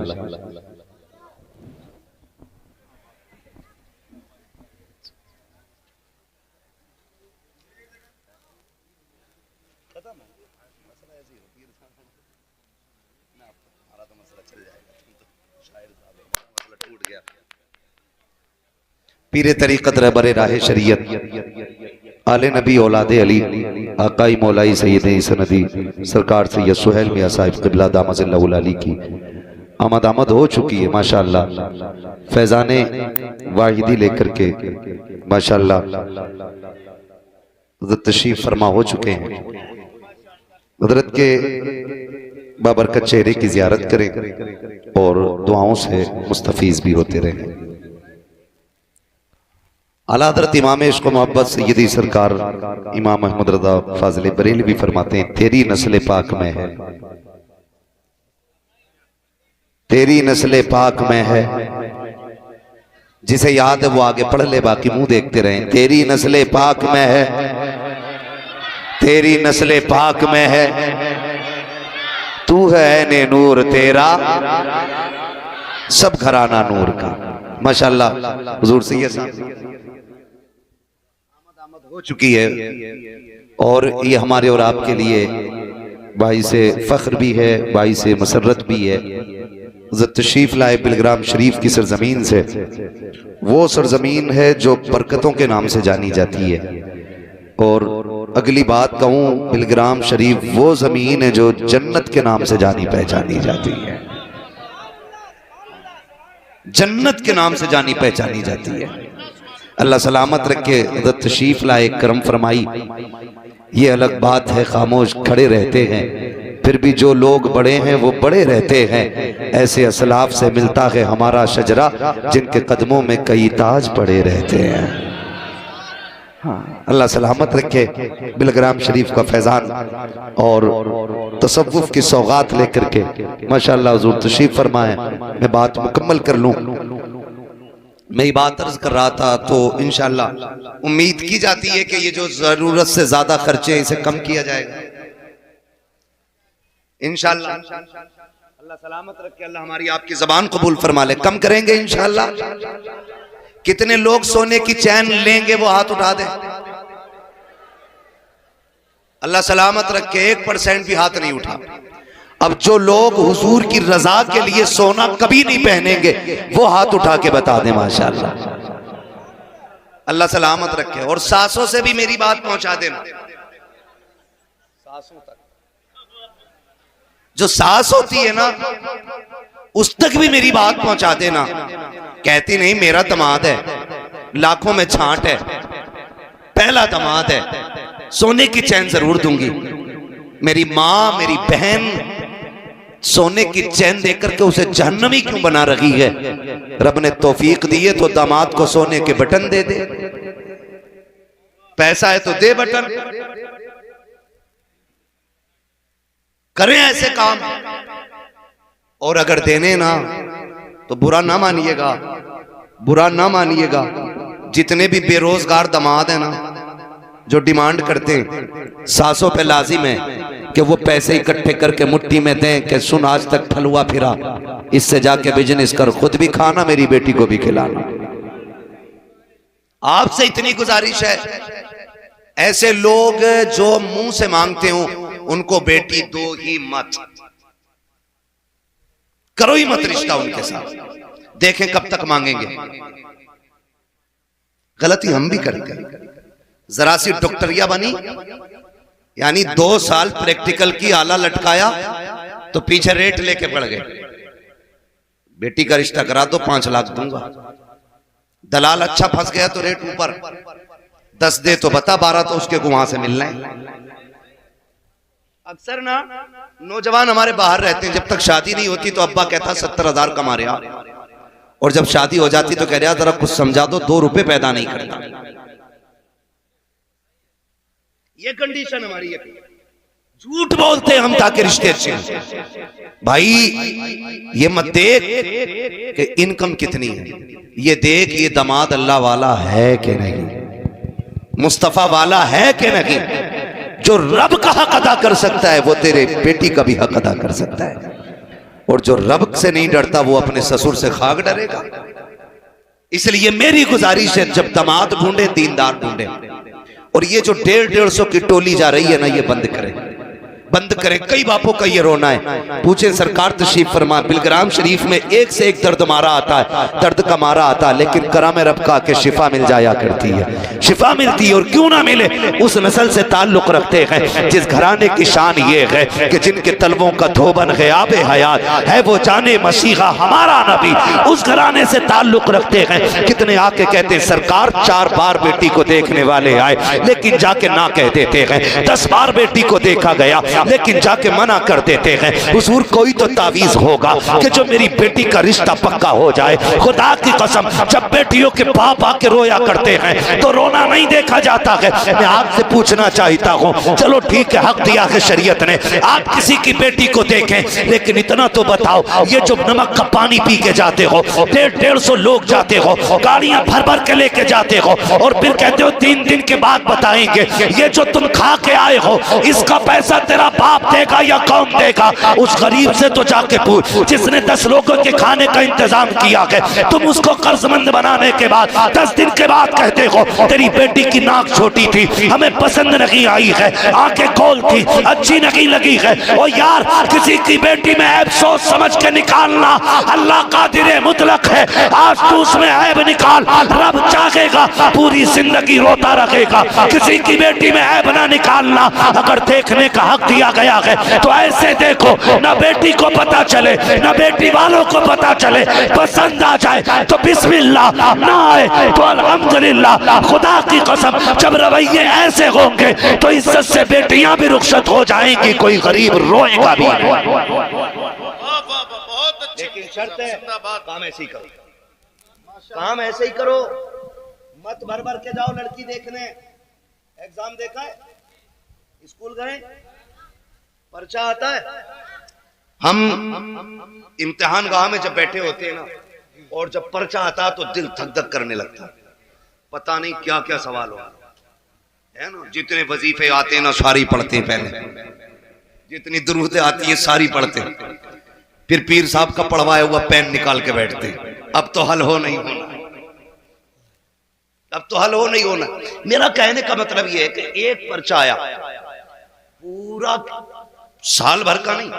पीरे तरीक़त रहबरे राहे शरीयत आले नबी औलादे अली आकाई मौलाई सैयद सनदी सरकार सैयद सुहेल मियां साहिब क़िबला दामज़िल्लहुल अली की आमद हो चुकी है माशाल्लाह। फैज़ाने वाहिदी लेकर के माशाल्लाह तशरीफ फरमा हो चुके हैं। हज़रत के बाबरकत चेहरे की ज़ियारत करें और दुआओं से मुस्तफ़ीज़ भी होते रहें। आला हज़रत इमाम इश्क़ मोहब्बत सय्यदी सरकार इमाम अहमद रज़ा फाज़िल बरेलवी फरमाते हैं, तेरी नस्ल पाक में है, तेरी नस्ल पाक में है, जिसे याद है वो आगे पढ़ ले, बाकी मुंह देखते रहें। तेरी नस्ल पाक में है, तेरी नस्ल पाक में है, तू है ऐने नूर तेरा सब घराना नूर का। माशाअल्लाह हुजूर सैयद साहब हो चुकी है और ये हमारे और आपके लिए भाई से फख्र भी है, भाई से मसरत भी है। तशरीफ लाए बिलग्राम शरीफ की सरजमीन से, वो सरजमीन है जो बरकतों के नाम से जानी जाती है। और अगली बात कहूँ, बिलग्राम शरीफ वो जमीन है जो जन्नत के नाम से जानी पहचानी जाती है, जन्नत के नाम से जानी पहचानी जाती है। अल्लाह सलामत रखे। तशरीफ लाए, करम फरमाई। ये अलग बात है, खामोश खड़े रहते हैं, फिर भी जो लोग बड़े हैं वो बड़े रहते हैं। ऐसे असलाफ से मिलता है हमारा शजरा, जिनके कदमों में कई ताज पड़े रहते हैं। हाँ, अल्लाह सलामत रखे। बिलग्राम शरीफ का फैजान और तसव्वुफ की सौगात लेकर के माशाअल्लाह हुजूर तशरीफ फरमाए। मैं बात मुकम्मल कर लूं। मैं बात अर्ज कर रहा था तो इंशाअल्लाह उम्मीद की जाती है कि ये जो जरूरत से ज्यादा खर्चे इसे कम किया जाएगा इंशाअल्लाह। अल्लाह सलामत रखे, अल्लाह हमारी आपकी जबान कबूल फरमा ले। कम करेंगे इंशाअल्लाह। कितने लोग सोने की चैन लेंगे वो हाथ उठा दें। अल्लाह सलामत रखे, 1% भी हाथ नहीं उठा। अब जो लोग हुजूर की रजा के लिए सोना कभी नहीं पहनेंगे वो हाथ उठा के बता दें माशाअल्लाह। अल्लाह सलामत रखे। और सासों से भी मेरी बात पहुंचा देना, सासों तक, जो सास होती है ना उस तक भी मेरी बात पहुंचा देना। कहती नहीं मेरा दमाद है, लाखों में छांट है, पहला दमाद है, सोने की चैन जरूर दूंगी। मेरी माँ मेरी बहन सोने की चैन देकर के उसे जहन्नमी क्यों बना रही है? रब ने तौफीक दी है तो दामाद को सोने के बटन दे दे, पैसा है तो दे बटन, करें ऐसे काम। और अगर देने ना तो बुरा ना मानिएगा, बुरा ना मानिएगा। जितने भी बेरोजगार दामाद है ना जो डिमांड करते हैं, सासों पे लाजिम है कि वो पैसे इकट्ठे करके मुट्ठी में दें कि सुन आज तक फलुआ फिरा, इससे जाके बिजनेस कर, खुद भी खाना मेरी बेटी को भी खिलाना। आपसे इतनी गुजारिश है, ऐसे लोग जो मुंह से मांगते हो उनको बेटी दो ही मत, करो ही मत रिश्ता उनके साथ, देखें कब तक मांगेंगे। गलती हम भी करते हैं। जरा सी डॉक्टरिया बनी, यानी 2 साल प्रैक्टिकल की आला लटकाया तो पीछे रेट लेके पड़ गए। बेटी का रिश्ता करा दो 5 लाख दूंगा। दलाल अच्छा फंस गया तो रेट ऊपर, 10 दे तो बता, 12 तो उसके को वहां से मिलना है। अक्सर ना नौजवान हमारे बाहर रहते हैं, जब तक शादी नहीं होती तो अब्बा कहता 70,000 कमा रहे आप, और जब शादी हो जाती तो कह रहा जरा कुछ समझा दो, 2 रुपए पैदा नहीं करता। ये कंडीशन हमारी है। झूठ बोलते हैं हम ताकि रिश्ते अच्छे हों। भाई ये मत देख कि इनकम कितनी है, ये देख ये दामाद अल्लाह वाला है कि नहीं, मुस्तफा वाला है कि नहीं। जो रब का हक अदा कर सकता है वो तेरे बेटी का भी हक अदा कर सकता है, और जो रब से नहीं डरता वो अपने ससुर से खाक डरेगा। इसलिए मेरी गुजारिश है, जब दामाद ढूंढे दीनदार ढूंढे, और ये जो 150-150 की टोली जा रही है ना, ये बंद करें, बंद करें। कई बापों का ये रोना है। पूछे सरकार तशरीफ फरमा, बिलग्राम शरीफ में एक से एक दर्द मारा आता है, दर्द का मारा आता है, लेकिन करम रब का के शिफा मिल जाया करती है, शिफा मिलती है। और क्यों ना मिले, उस नस्ल से ताल्लुक रखते हैं जिस घराने की शान ये है कि जिनके तलवों का धोबन ग़याब हयात है, वो जाने मसीहा हमारा नबी, उस घराने से ताल्लुक रखते हैं। कितने आके कहते हैं सरकार 4 बार बेटी को देखने वाले आए, लेकिन जाके ना कह देते हैं। 10 बार बेटी को देखा गया, लेकिन जाके मना कर देते हैं हुजूर कोई तो तावीज होगा कि जो मेरी बेटी का रिश्ता पक्का हो जाए। खुदा की कसम जब बेटियों के बाप आके रोया करते हैं तो रोना नहीं देखा जाता है। मैं आपसे पूछना चाहता हूँ, चलो ठीक है हक दिया है शरीयत ने, आप किसी की बेटी को देखें, लेकिन इतना तो बताओ ये जो नमक का पानी पी के जाते हो, 150 लोग जाते हो, गाड़ियां भर भर के लेके जाते हो और फिर कहते हो 3 दिन के बाद बताएंगे, ये जो तुम खा के आए हो इसका पैसा तेरा बाप देगा या कौन देगा? उस गरीब से तो जाके पूछ जिसने 10 लोगों के खाने का इंतजाम किया है। तुम उसको कर्जमंद बनाने के बाद 10 दिन के बाद कहते हो तेरी बेटी की नाक छोटी थी, हमें पसंद नहीं आई है, आंखें गोल थी, अच्छी नहीं लगी है। ओ यार किसी की बेटी में ऐब सोच समझ के निकालना, अल्लाह कादिर मुतलक है, आज तू उसमें ऐब निकाल, रब चाहेगा पूरी जिंदगी रोता रखेगा। किसी की बेटी में ऐब ना निकालना, अगर देखने का हक दिया गया है तो ऐसे देखो ना बेटी को पता चले ना बेटी वालों को पता चले, पसंद आ जाए तो बिस्मिल्लाह, ना आए तो अल्हम्दुलिल्लाह। खुदा की कसम जब रवैये ऐसे होंगे तो इज्जत से बेटियां भी रुखसत हो जाएंगी, कोई गरीब रोएगा भी। लेकिन शर्त है काम ऐसे ही करो, काम ऐसे ही करो, मत भर भर के जाओ लड़की देखने। एग्जाम देखा है, स्कूल गए, पर्चा आता है, हम इम्तिहान गाह में जब बैठे होते हैं ना और जब पर्चा आता तो दिल धक धक करने लगता है, पता नहीं क्या क्या सवाल हो है ना। जितने वजीफे आते हैं ना सारी पढ़ते हैं, पहले जितनी दुरूदें आती है सारी पढ़ते हैं, फिर पीर साहब का पढ़वाया हुआ पेन निकाल के बैठते हैं। अब तो हल हो नहीं होना, अब तो हल हो नहीं होना। मेरा कहने का मतलब यह है कि एक पर्चा आया पूरा साल भर का नहीं,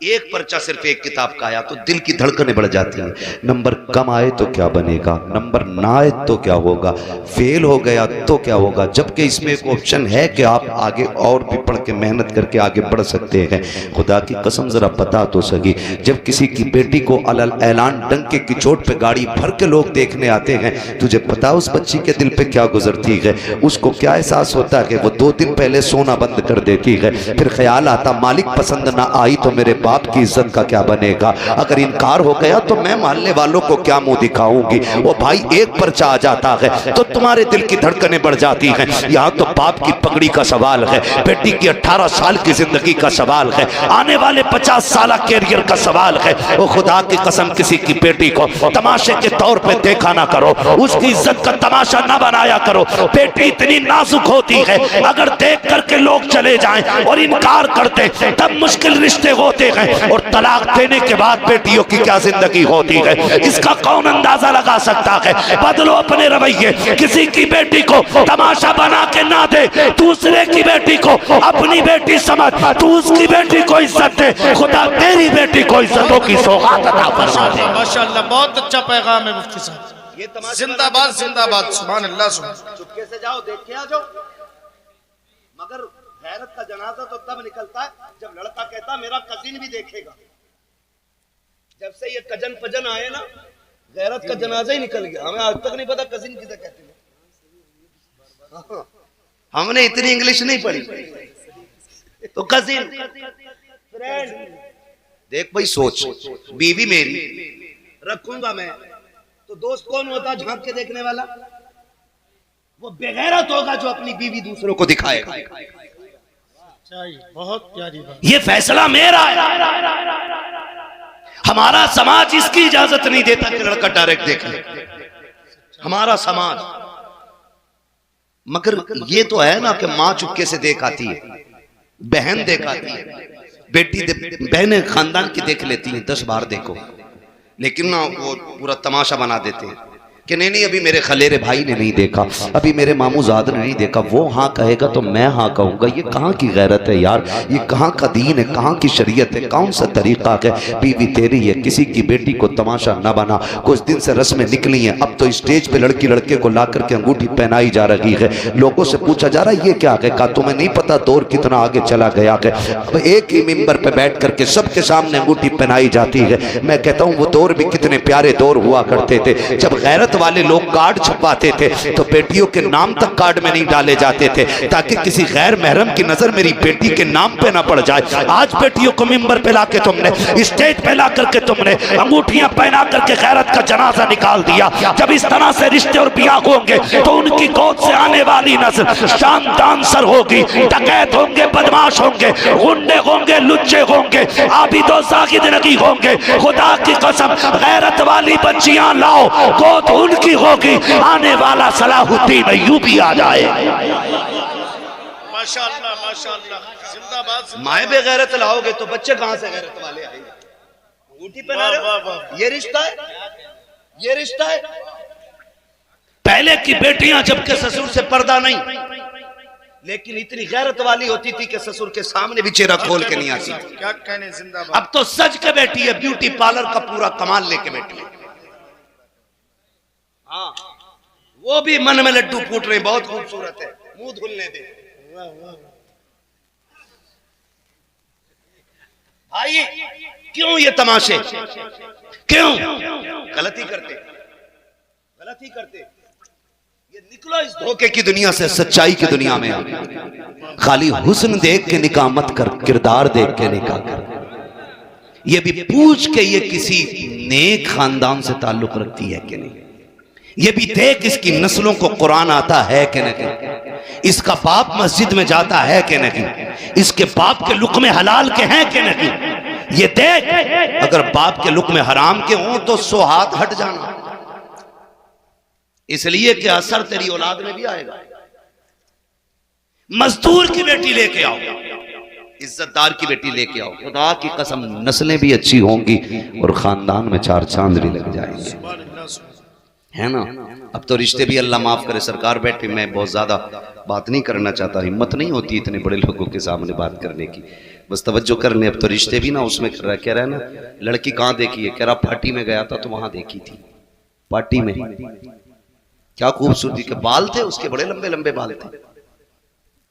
एक पर्चा सिर्फ एक किताब का आया तो दिल की धड़कनें बढ़ जाती हैं। नंबर कम आए तो क्या बनेगा, नंबर ना आए तो क्या होगा, फेल हो गया तो क्या होगा, जबकि इसमें एक ऑप्शन है कि आप आगे और भी पढ़ के मेहनत करके आगे बढ़ सकते हैं। खुदा की कसम जरा बता तो सकी, जब किसी की बेटी को अलल ऐलान डंके की चोट पे गाड़ी भर के लोग देखने आते हैं, तुझे पता उस बच्ची के दिल पे क्या गुजरती है, उसको क्या एहसास होता है। वो 2 दिन पहले सोना बंद कर देती है, फिर ख्याल आता मालिक पसंद ना आई तो मेरे बाप की इज्जत का क्या बनेगा, अगर इनकार हो गया तो मैं मानने वालों को क्या मुंह दिखाऊंगी। वो भाई एक पर्चा आ जाता है तो तुम्हारे दिल की धड़कनें बढ़ जाती हैं। यहाँ तो बाप की पगड़ी का सवाल है, बेटी की 18 साल की जिंदगी का सवाल है, आने वाले 50 साल कैरियर का सवाल है। वो खुदा की कसम किसी की बेटी को तमाशे के तौर पे देखा ना करो, उसकी इज्जत का तमाशा ना बनाया करो। बेटी इतनी नाजुक होती है, अगर देख करके लोग चले जाएं और इनकार करते तब मुश्किल रिश्ते होते हैं, और तलाक देने के बाद बेटियों की क्या जिंदगी होती है इसका कौन अंदाजा लगा सकता है। बदलो अपने रवैये, किसी की बेटी को तमाशा बना के ना दे, दूसरे की बेटी को अपनी बेटी समझ, तू उसकी बेटी को इज्जत दे, खुदा तेरी बेटी को इज्जतों की सौगात अता फरमाए। माशाअल्लाह बहुत अच्छा पैगाम है मुफ्ती साहब, ये जिंदाबाद जिंदाबाद, सुभान अल्लाह। चुपके से जाओ, देख के आ जाओ, मगर गैरत का जनाजा तो तब निकलता है जब लड़का कहता मेरा कजिन भी देखेगा। जब से ये कजन पजन आए ना, गैरत का जनाजा ही निकल गया। हमें आज तक नहीं पता कजिन किसे कहते हैं, हमने इतनी इंग्लिश नहीं पढ़ी, तो कजिन फ्रेंड। देख भाई सोच, बीवी मेरी रखूंगा मैं तो दोस्त कौन होता झांक के देखने वाला? वो बेगैरत होगा जो अपनी बीवी दूसरों को दिखाएगा। बहुत प्यारी बात। ये फैसला मेरा है, हमारा समाज इसकी इजाजत नहीं देता कि लड़का डायरेक्ट देख ले, हमारा समाज। मगर ये तो है ना कि माँ चुपके से देख आती है, बहन देख आती है, बेटी बहनें खानदान की देख लेती हैं 10 बार देखो, लेकिन ना वो पूरा तमाशा बना देते हैं कि नहीं अभी मेरे खलेरे भाई ने नहीं देखा, अभी मेरे मामूजाद ने नहीं देखा, वो हाँ कहेगा तो मैं हाँ कहूँगा। ये कहाँ की गैरत है यार, ये कहाँ का दीन है, कहाँ की शरीयत है, कौन सा तरीका है। बीवी तेरी है, किसी की बेटी को तमाशा न बना। कुछ दिन से रस्में निकली हैं, अब तो स्टेज पे लड़की लड़के को ला करके अंगूठी पहनाई जा रही है। लोगों से पूछा जा रहा है ये क्या है, कहा तुम्हें नहीं पता दौर कितना आगे चला गया है। अब एक ही मिंबर पे बैठ करके सबके सामने अंगूठी पहनाई जाती है। मैं कहता हूँ वो दौर भी कितने प्यारे दौर हुआ करते थे, जब गैरत वाले लोग कार्ड छपवाते थे तो बेटियों के नाम तक कार्ड में नहीं डाले जाते थे ताकि किसी गैर महरम की नजर मेरी बेटी के नाम पे ना पड़ जाए। आज बेटियों को मिंबर पे लाके तुमने, स्टेज पे ला करके तुमने अंगूठियां पहना करके गैरत का जनाजा निकाल दिया। जब इस तरह से रिश्ते और ब्याह होंगे तो उनकी गोद से आने वाली नस्ल शानदान सर होगी, डकैत होंगे, बदमाश होंगे, गुंडे होंगे, लुच्चे होंगे, आबिदो साकिद नहीं होंगे। खुदा की कसम गैरत वाली बच्चियां लाओ, गोद उनकी होगी, आने वाला सलाहुद्दीन अय्यूबी आ जाए। माशाअल्लाह माशाअल्लाह, जिंदाबाद। माए बेगैरत लाओगे तो बच्चे कहां से गैरत वाले आएंगे? अंगूठी पहना रहे हो, ये रिश्ता है, ये रिश्ता है। पहले की बेटियां जबकि ससुर से पर्दा नहीं, लेकिन इतनी गैरत वाली होती थी कि ससुर के सामने भी चेहरा खोल के नहीं आती थी। क्या कहने, जिंदाबाद। अब तो सज के बैठी है, ब्यूटी पार्लर का पूरा कमाल लेके बैठी है। हाँ, वो भी मन में लड्डू फूट रहे, बहुत खूबसूरत है, मुंह धुलने दे भाई। क्यों ये तमाशे, क्यों? गलती करते, गलती करते। ये निकलो इस धोखे की दुनिया से, सच्चाई की दुनिया में आ। खाली हुस्न देख के निकाह मत कर, किरदार देख के निकाह कर। ये भी पूछ के ये किसी नेक खानदान से ताल्लुक रखती है कि नहीं। ये भी देख इसकी नस्लों को कुरान आता है कि नहीं, इसका बाप मस्जिद में जाता है कि नहीं, इसके बाप के लुक़्मे हलाल के हैं कि नहीं। ये देख, अगर बाप के लुक़्मे हराम के हों तो 100 हाथ हट जाना, इसलिए कि असर तेरी औलाद में भी आएगा। मजदूर की बेटी लेके आओ, इज्जतदार की बेटी लेके आओ, खुदा की कसम नस्लें भी अच्छी होंगी और खानदान में 4 चांद भी लग जाएंगे, है ना। अब तो रिश्ते भी अल्लाह माफ करे सरकार बैठे, मैं बहुत ज्यादा बात नहीं करना चाहता, हिम्मत नहीं होती इतने बड़े लोगों के सामने बात करने की, बस तवज्जो कर ले। अब तो रिश्ते भी ना उसमें कर रहा है, कह रहा है ना लड़की कहाँ देखी है, कह रहा पार्टी में गया था तो वहां देखी थी, पार्टी में। क्या खूबसूरती के बाल थे उसके, बड़े लंबे लंबे बाल थे।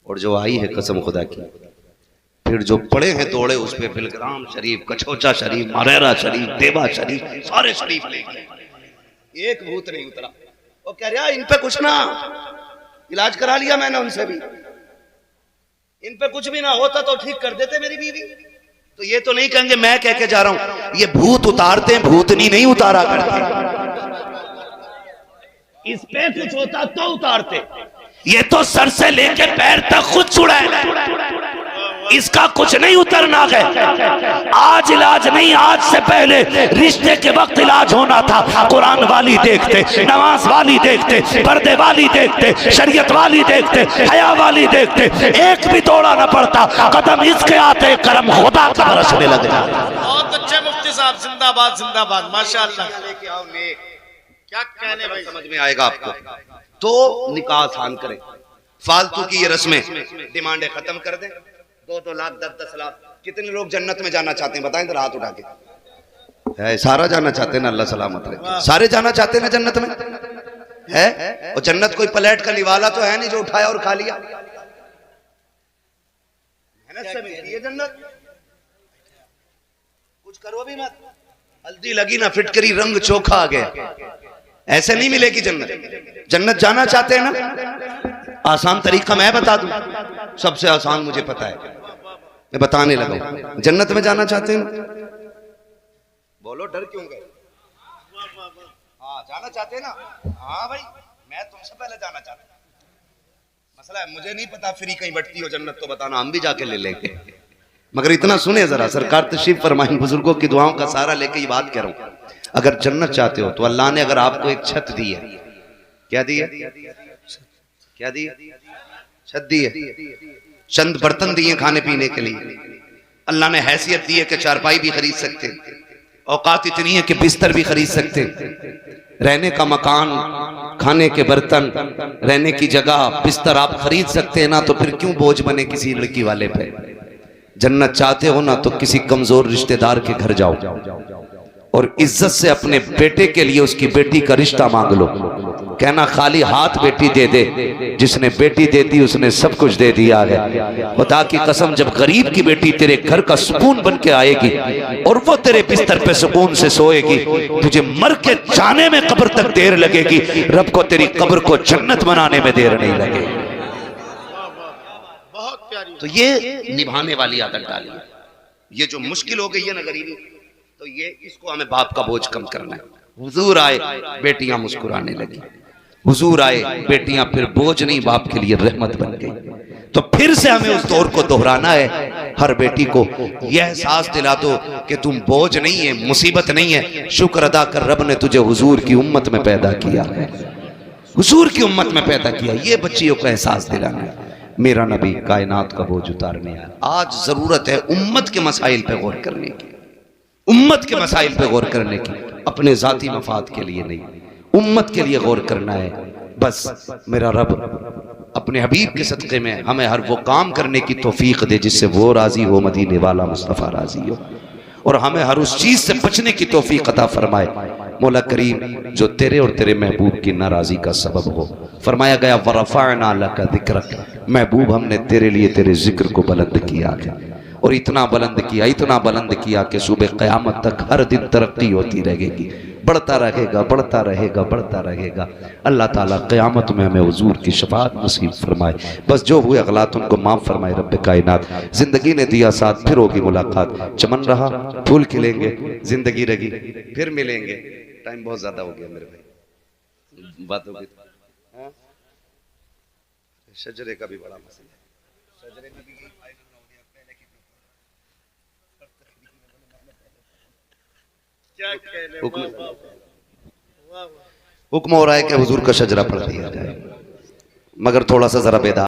और जो आई है कसम खुदा की, फिर जो पड़े हैं दौड़े उस पे, बिलग्राम शरीफ, कछोचा शरीफ, मरेरा शरीफ, देवा शरीफ, सारे शरीफ ले गए, एक भूत नहीं उतरा। वो कह रहा इन पे कुछ ना, इलाज करा लिया मैंने उनसे भी, इन पे कुछ भी ना होता तो ठीक कर देते मेरी बीवी। तो ये तो नहीं कहेंगे मैं कह के जा रहा हूं, ये भूत उतारते हैं, भूतनी नहीं उतारा करते। इस पे कुछ होता तो उतारते, ये तो सर से लेके पैर तक खुद छुड़ाए, इसका कुछ नहीं उतरना है। आज इलाज नहीं, आज से पहले रिश्ते के वक्त इलाज होना था। कुरान वाली देखते, नमाज वाली देखते, पर्दे वाली देखते, शरीयत वाली देखते, हया वाली देखते, एक भी तोड़ा न पड़ता, कदम इसके आते करम खुदा का बरसने लग जाता। बहुत अच्छे मुफ्ती साहब, जिंदाबाद जिंदाबाद, माशाअल्लाह। लेके आओ नेक, क्या कहने भाई, समझ में आएगा आपको। तो निकाह आसान करें, फालतू की ये रस्में, डिमांडें खत्म कर दें। 2-2 लाख 10-10 लाख, कितने लोग जन्नत में जाना चाहते हैं बताएं तो हाथ उठा के। है सारा जाना चाहते हैं ना, अल्लाह सलामत रखे, सारे जाना चाहते हैं ना जन्नत में, है। और जन्नत कोई प्लेट का निवाला तो है नहीं जो उठाया और खा लिया, मेहनत से मिलती है जन्नत। कुछ करो भी मत, हल्दी लगी ना फिटकरी, रंग चोखा आ गया, ऐसे नहीं मिलेगी जन्नत। जन्नत जाना चाहते हैं ना, आसान तरीका मैं बता दूं, सबसे आसान मुझे पता है, मैं बताने लगा। जन्नत में जाना चाहते हैं, बोलो डर क्यों गए? हाँ जाना चाहते हैं ना, हाँ भाई मैं तुमसे पहले जाना चाहता हूं। मसला है मुझे नहीं पता, फ्री कहीं बटती हो जन्नत तो बताना, हम भी जाके ले लेंगे। मगर इतना सुने जरा, सरकार तशरीफ फरमाई, बुजुर्गों की दुआओं का सहारा लेके ये बात कह रहा हूं। अगर जन्नत चाहते हो तो अल्लाह ने अगर आपको एक छत दी है, क्या दी है? क्या दी है? छत दी है, चंद बर्तन दिए खाने पीने के लिए, अल्लाह ने हैसियत दी है कि चारपाई भी खरीद सकते, औकात इतनी है कि बिस्तर भी खरीद सकते, रहने का मकान, खाने के बर्तन, रहने की जगह, बिस्तर आप खरीद सकते हैं ना, तो फिर क्यों बोझ बने किसी लड़की वाले पे। जन्नत चाहते हो ना तो किसी कमजोर रिश्तेदार के घर जाओ और इज्जत से अपने बेटे के लिए उसकी बेटी का रिश्ता मांग लो कहना खाली हाथ बेटी दे दे, जिसने बेटी दे दी उसने सब कुछ दे दिया है। खुदा की कसम, जब गरीब की बेटी तेरे घर का सुकून बन के आएगी और वो तेरे बिस्तर पे सुकून से सोएगी, तुझे मर के जाने में कब्र तक देर लगेगी, रब को तेरी कब्र को जन्नत बनाने में देर नहीं लगेगी। तो ये निभाने वाली आदत डाली है। ये जो मुश्किल हो गई है ना गरीबी, तो ये इसको हमें बाप का बोझ कम करना है। हुजूर आए, बेटियां मुस्कुराने लगी। हुजूर आए, बेटियां फिर बोझ नहीं, बाप के लिए रहमत बन गई। तो फिर से हमें उस दौर को दोहराना है। हर बेटी को यह एहसास दिला दो कि तुम बोझ नहीं है, मुसीबत नहीं है। शुक्र अदा कर, रब ने तुझे हुजूर की उम्मत में पैदा किया है, हुजूर की उम्मत में पैदा किया। ये बच्चियों को एहसास दिलाना है। मेरा नबी कायनात का बोझ उतारने आया। आज जरूरत है उम्मत के मसाइल पे गौर करने की, उम्मत के मसाइल पे गौर करने की, अपने जाती मफाद के लिए नहीं, उम्मत के लिए गौर करना है। बस मेरा रब अपने हबीब के सदक़े में हमें हर वो काम करने की तौफीक दे जिससे वो राजी हो, मदीने वाला मुस्तफ़ा राजी हो, और हमें हर उस चीज से बचने की तौफीक अता फरमाए। मौला करीम जो तेरे और तेरे महबूब की नाराजी का सबब हो। फरमाया गया वरफ़अना लका ज़िक्रक, महबूब हमने तेरे लिए तेरे जिक्र को बुलंद किया है, और इतना बुलंद किया, इतना बुलंद किया कि सुबह क़यामत तक हर दिन तरक्की होती रहेगी, बढ़ता रहेगा, बढ़ता रहेगा, बढ़ता रहेगा। अल्लाह ताला क़यामत में हमें हुजूर की शफाअत नसीब फरमाए। बस जो हुए अगलात उनको माफ़ फरमाए रब्बे कायनात। ज़िंदगी ने दिया साथ, फिर होगी मुलाकात। चमन रहा, फूल खिलेंगे, ज़िंदगी रही, फिर मिलेंगे। टाइम बहुत ज़्यादा हो गया मेरे भाई, बात हो गई। शजरे का भी बड़ा मसला है, शजरे में भी हुक्म हो रहा है कि हुजूर का शजरा पढ़ दिया जाए, मगर थोड़ा सा जरा बेदार